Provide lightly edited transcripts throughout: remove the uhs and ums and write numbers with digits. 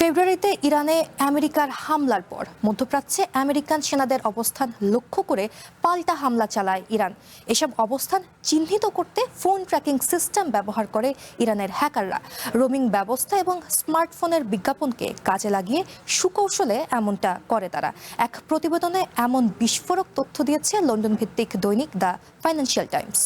ফেব্রুয়ারিতে ইরানে আমেরিকার হামলার পর মধ্যপ্রাচ্যে আমেরিকান সেনাদের অবস্থান লক্ষ্য করে পাল্টা হামলা চালায় ইরান। এসব অবস্থান চিহ্নিত করতে ফোন ট্র্যাকিং সিস্টেম ব্যবহার করে ইরানের হ্যাকাররা। রোমিং ব্যবস্থা এবং স্মার্টফোনের বিজ্ঞাপনকে কাজে লাগিয়ে সুকৌশলে এমনটা করে তারা। এক প্রতিবেদনে এমন বিস্ফোরক তথ্য দিয়েছে লন্ডন ভিত্তিক দৈনিক দ্য ফাইন্যান্সিয়াল টাইমস।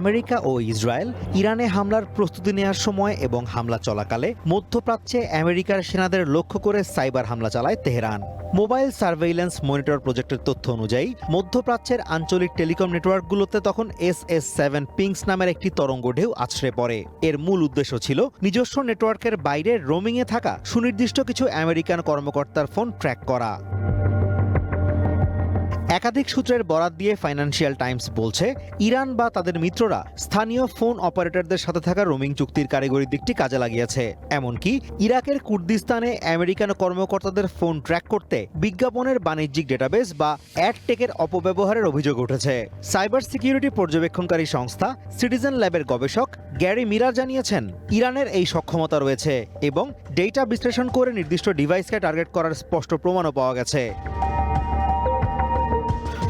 আমেরিকা ও ইসরায়েল ইরানে হামলার প্রস্তুতি নেওয়ার সময় এবং হামলা চলাকালে মধ্যপ্রাচ্যে আমেরিকার সেনাদের লক্ষ্য করে সাইবার হামলা চালায় তেহরান। মোবাইল সার্ভেইলেন্স মনিটর প্রজেক্টের তথ্য অনুযায়ী মধ্যপ্রাচ্যের আঞ্চলিক টেলিকম নেটওয়ার্কগুলোতে তখন SS7 পিংস নামের একটি তরঙ্গ ঢেউ আছড়ে পড়ে। এর মূল উদ্দেশ্য ছিল নিজস্ব নেটওয়ার্কের বাইরে রোমিংয়ে থাকা সুনির্দিষ্ট কিছু আমেরিকান কর্মকর্তার ফোন ট্র্যাক করা। একাধিক সূত্রের বরাত দিয়ে ফাইন্যান্সিয়াল টাইমস বলছে, ইরান বা তাদের মিত্ররা স্থানীয় ফোন অপারেটরদের সাথে থাকা রোমিং চুক্তির কারিগরি দিকটি কাজে লাগিয়েছে। এমনকি ইরাকের কুর্দিস্তানে আমেরিকান কর্মকর্তাদের ফোন ট্র্যাক করতে বিজ্ঞাপনের বাণিজ্যিক ডেটাবেস বা অ্যাডটেকের অপব্যবহারের অভিযোগ উঠেছে। সাইবার সিকিউরিটি পর্যবেক্ষণকারী সংস্থা সিটিজেন ল্যাবের গবেষক গ্যারি মিরার জানিয়েছেন, ইরানের এই সক্ষমতা রয়েছে এবং ডেটা বিশ্লেষণ করে নির্দিষ্ট ডিভাইসকে টার্গেট করার স্পষ্ট প্রমাণও পাওয়া গেছে।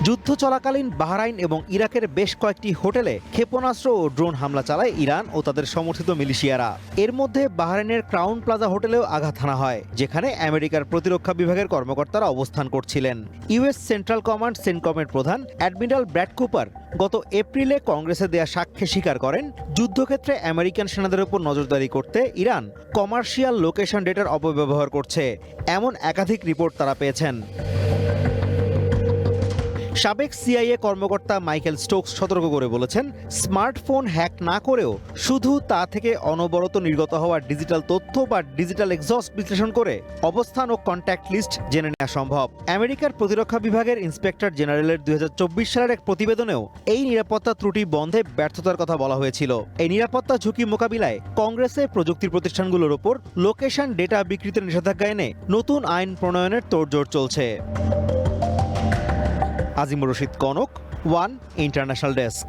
যুদ্ধ চলাকালীন বাহরাইন এবং ইরাকের বেশ কয়েকটি হোটেলে ক্ষেপণাস্ত্র ও ড্রোন হামলা চালায় ইরান ও তাদের সমর্থিত মিলিশিয়ারা। এর মধ্যে বাহরাইনের ক্রাউন প্লাজা হোটেলেও আঘাত হানা হয়, যেখানে আমেরিকার প্রতিরক্ষা বিভাগের কর্মকর্তারা অবস্থান করছিলেন। ইউএস সেন্ট্রাল কমান্ড সেন্টকমের প্রধান অ্যাডমিরাল ব্র্যাড কুপার গত এপ্রিলে কংগ্রেসে দেয়া সাক্ষ্যে স্বীকার করেন, যুদ্ধক্ষেত্রে আমেরিকান সেনাদের উপর নজরদারি করতে ইরান কমার্শিয়াল লোকেশন ডেটার অপব্যবহার করছে, এমন একাধিক রিপোর্ট তারা পেয়েছেন। সাবেক CIA কর্মকর্তা মাইকেল স্টোকস সতর্ক করে বলেছেন, স্মার্টফোন হ্যাক না করেও শুধু তা থেকে অনবরত নির্গত হওয়া ডিজিটাল তথ্য বা ডিজিটাল এক্সস্ট বিশ্লেষণ করে অবস্থান ও কন্ট্যাক্ট লিস্ট জেনে নেওয়া সম্ভব। আমেরিকার প্রতিরক্ষা বিভাগের ইন্সপেক্টর জেনারেলের 2024 সালের এক প্রতিবেদনেও এই নিরাপত্তা ত্রুটি বন্ধে ব্যর্থতার কথা বলা হয়েছিল। এই নিরাপত্তা ঝুঁকি মোকাবিলায় কংগ্রেসে প্রযুক্তি প্রতিষ্ঠানগুলোর ওপর লোকেশন ডেটা বিক্রিতে নিষেধাজ্ঞা এনে নতুন আইন প্রণয়নের তোড়জোড় চলছে। Azimur Rashid Kanak, one international desk.